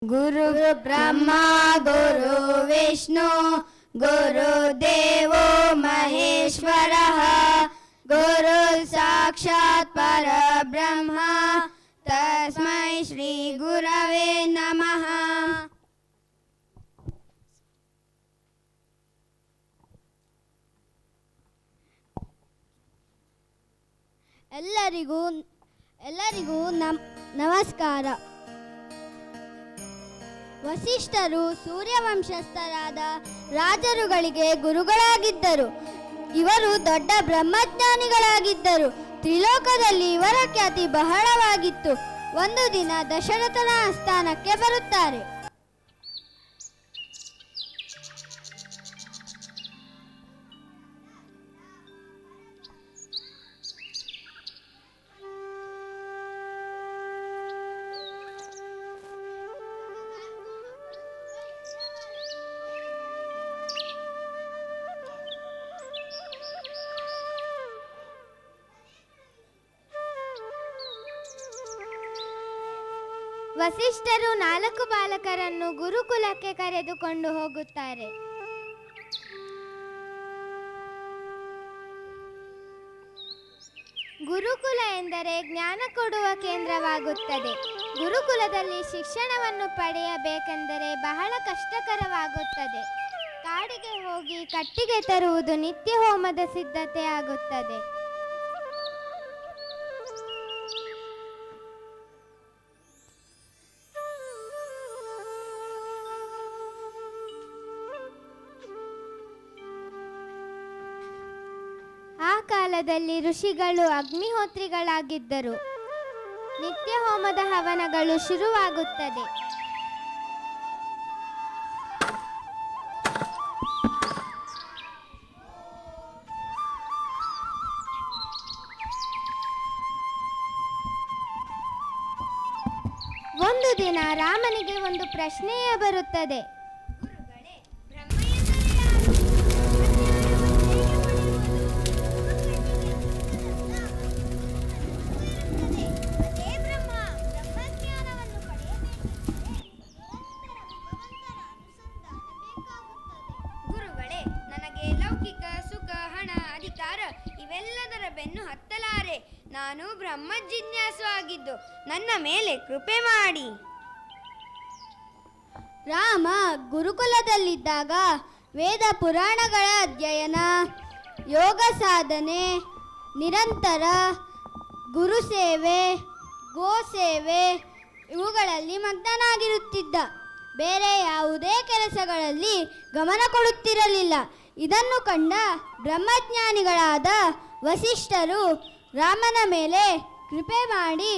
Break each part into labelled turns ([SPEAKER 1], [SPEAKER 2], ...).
[SPEAKER 1] गुरु ब्रह्मा गुरु विष्णु गुरुदेवो महेश्वरः गुरु साक्षात् परब्रह्म तस्मै श्री गुरवे नमः। ಎಲ್ಲರಿಗೂ ನಮಸ್ಕಾರ. ವಸಿಷ್ಠರು ಸೂರ್ಯವಂಶಸ್ಥರಾದ ರಾಜರುಗಳಿಗೆ ಗುರುಗಳಾಗಿದ್ದರು. ಇವರು ದೊಡ್ಡ ಬ್ರಹ್ಮಜ್ಞಾನಿಗಳಾಗಿದ್ದರು. ತ್ರಿಲೋಕದಲ್ಲಿ ಇವರ ಖ್ಯಾತಿ ಬಹಳವಾಗಿತ್ತು. ಒಂದು ದಿನ ದಶರಥನ ಆಸ್ಥಾನಕ್ಕೆ ಬರುತ್ತಾರೆ. ವಸಿಷ್ಠರು 4 ಬಾಲಕರನ್ನು ಗುರುಕುಲಕ್ಕೆ ಕರೆದುಕೊಂಡು ಹೋಗುತ್ತಾರೆ. ಗುರುಕುಲ ಎಂದರೆ ಜ್ಞಾನ ಕೊಡುವ ಕೇಂದ್ರವಾಗುತ್ತದೆ. ಗುರುಕುಲದಲ್ಲಿ ಶಿಕ್ಷಣವನ್ನು ಪಡೆಯಬೇಕೆಂದರೆ ಬಹಳ ಕಷ್ಟಕರವಾಗುತ್ತದೆ. ಕಾಡಿಗೆ ಹೋಗಿ ಕಟ್ಟಿಗೆ ತರುವುದು ನಿತ್ಯ ಹೋಮದ ಸಿದ್ಧತೆ ಆಗುತ್ತದೆ. ಆ ಕಾಲದಲ್ಲಿ ಋಷಿಗಳು ಅಗ್ನಿಹೋತ್ರಿಗಳಾಗಿದ್ದರು. ನಿತ್ಯ ಹೋಮದ ಹವನಗಳು ಶುರುವಾಗುತ್ತದೆ. ಒಂದು ದಿನ ರಾಮನಿಗೆ ಒಂದು ಪ್ರಶ್ನೆಯೇ ಬರುತ್ತದೆ.
[SPEAKER 2] ಗುರುಗಳೇ, ನನಗೆ ಲೌಕಿಕ ಸುಖ, ಹಣ, ಅಧಿಕಾರ ಇವೆಲ್ಲದರ ಬೆನ್ನು ಹತ್ತಲಾರೆ. ನಾನು ಬ್ರಹ್ಮ ಜಿಜ್ಞಾಸು ಆಗಿದ್ದು, ನನ್ನ ಮೇಲೆ ಕೃಪೆ ಮಾಡಿ.
[SPEAKER 1] ರಾಮ ಗುರುಕುಲದಲ್ಲಿದ್ದಾಗ ವೇದ ಪುರಾಣಗಳ ಅಧ್ಯಯನ, ಯೋಗ ಸಾಧನೆ, ನಿರಂತರ ಗುರುಸೇವೆ, ಗೋಸೇವೆ ಇವುಗಳಲ್ಲಿ ಮಗ್ನನಾಗಿರುತ್ತಿದ್ದ. ಬೇರೆ ಯಾವುದೇ ಕೆಲಸಗಳಲ್ಲಿ ಗಮನ ಕೊಡುತ್ತಿರಲಿಲ್ಲ. ಇದನ್ನು ಕಂಡ ಬ್ರಹ್ಮಜ್ಞಾನಿಗಳಾದ ವಸಿಷ್ಠರು ರಾಮನ ಮೇಲೆ ಕೃಪೆ ಮಾಡಿ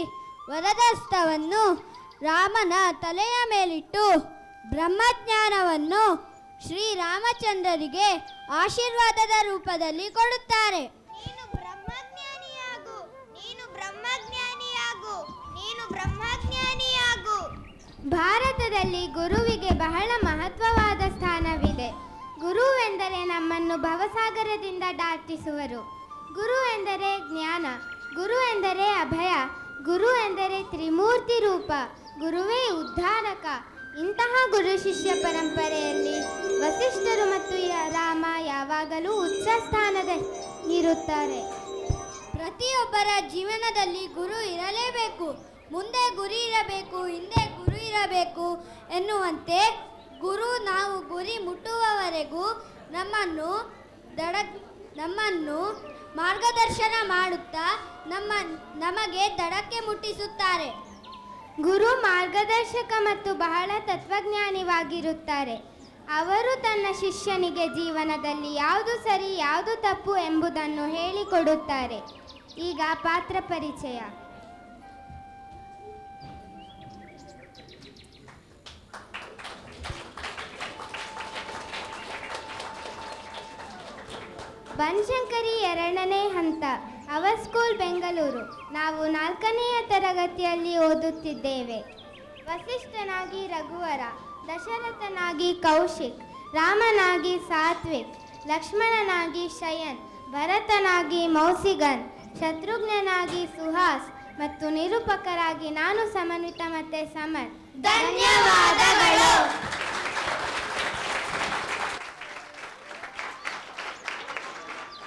[SPEAKER 1] ವರದಹಸ್ತವನ್ನು ರಾಮನ ತಲೆಯ ಮೇಲಿಟ್ಟು ಬ್ರಹ್ಮಜ್ಞಾನವನ್ನು ಶ್ರೀರಾಮಚಂದ್ರರಿಗೆ ಆಶೀರ್ವಾದದ ರೂಪದಲ್ಲಿ ಕೊಡುತ್ತಾರೆ.
[SPEAKER 3] ನೀನು ಬ್ರಹ್ಮಜ್ಞಾನಿಯಾಗು, ನೀನು ಬ್ರಹ್ಮಜ್ಞಾನಿಯಾಗು, ನೀನು ಬ್ರಹ್ಮಜ್ಞಾನಿಯಾಗು.
[SPEAKER 1] ಭಾರತದಲ್ಲಿ ಗುರುವಿಗೆ ಬಹಳ ಮಹತ್ವವಾದ ಸ್ಥಾನವಿದೆ. ಗುರುವೆಂದರೆ ನಮ್ಮನ್ನು ಭವಸಾಗರದಿಂದ ದಾಟಿಸುವರು. ಗುರು ಎಂದರೆ ಜ್ಞಾನ, ಗುರು ಎಂದರೆ ಅಭಯ, ಗುರು ಎಂದರೆ ತ್ರಿಮೂರ್ತಿ ರೂಪ, ಗುರುವೇ ಉದ್ಧಾರಕ. ಇಂತಹ ಗುರು ಶಿಷ್ಯ ಪರಂಪರೆಯಲ್ಲಿ ವಸಿಷ್ಠರು ಮತ್ತು ರಾಮ ಯಾವಾಗಲೂ ಉಚ್ಚ ಸ್ಥಾನದಲ್ಲಿರುತ್ತಾರೆ. ಪ್ರತಿಯೊಬ್ಬರ ಜೀವನದಲ್ಲಿ ಗುರು ಇರಲೇಬೇಕು. ಮುಂದೆ ಗುರಿ ಇರಬೇಕು, ಹಿಂದೆ ಗುರು ಇರಬೇಕು ಎನ್ನುವಂತೆ ಗುರು ನಾವು ಗುರಿ ಮುಟ್ಟುವವರೆಗೂ ನಮ್ಮನ್ನು ಮಾರ್ಗದರ್ಶನ ಮಾಡುತ್ತಾ ನಮಗೆ ದಡಕ್ಕೆ ಮುಟ್ಟಿಸುತ್ತಾರೆ. ಗುರು ಮಾರ್ಗದರ್ಶಕ ಮತ್ತು ಬಹಳ ತತ್ವಜ್ಞಾನಿವಾಗಿರುತ್ತಾರೆ. ಅವರು ತನ್ನ ಶಿಷ್ಯನಿಗೆ ಜೀವನದಲ್ಲಿ ಯಾವುದು ಸರಿ ಯಾವುದು ತಪ್ಪು ಎಂಬುದನ್ನು ಹೇಳಿಕೊಡುತ್ತಾರೆ. ಈಗ ಪಾತ್ರ ಪರಿಚಯ. ಬನಶಂಕರಿ 2ನೇ ಹಂತ, ಅವರ್ ಸ್ಕೂಲ್, ಬೆಂಗಳೂರು. ನಾವು 4ನೆಯ ತರಗತಿಯಲ್ಲಿ ಓದುತ್ತಿದ್ದೇವೆ. ವಸಿಷ್ಠನಾಗಿ ರಘುವರ, ದಶರಥನಾಗಿ ಕೌಶಿಕ್, ರಾಮನಾಗಿ ಸಾತ್ವಿಕ್, ಲಕ್ಷ್ಮಣನಾಗಿ ಶಯನ್, ಭರತನಾಗಿ ಮೌಸಿಗನ್, ಶತ್ರುಘ್ನನಾಗಿ ಸುಹಾಸ್ ಮತ್ತು ನಿರೂಪಕರಾಗಿ ನಾನು ಸಮನ್ವಿತ ಮತ್ತು ಸಮರ್.
[SPEAKER 3] ಧನ್ಯವಾದ.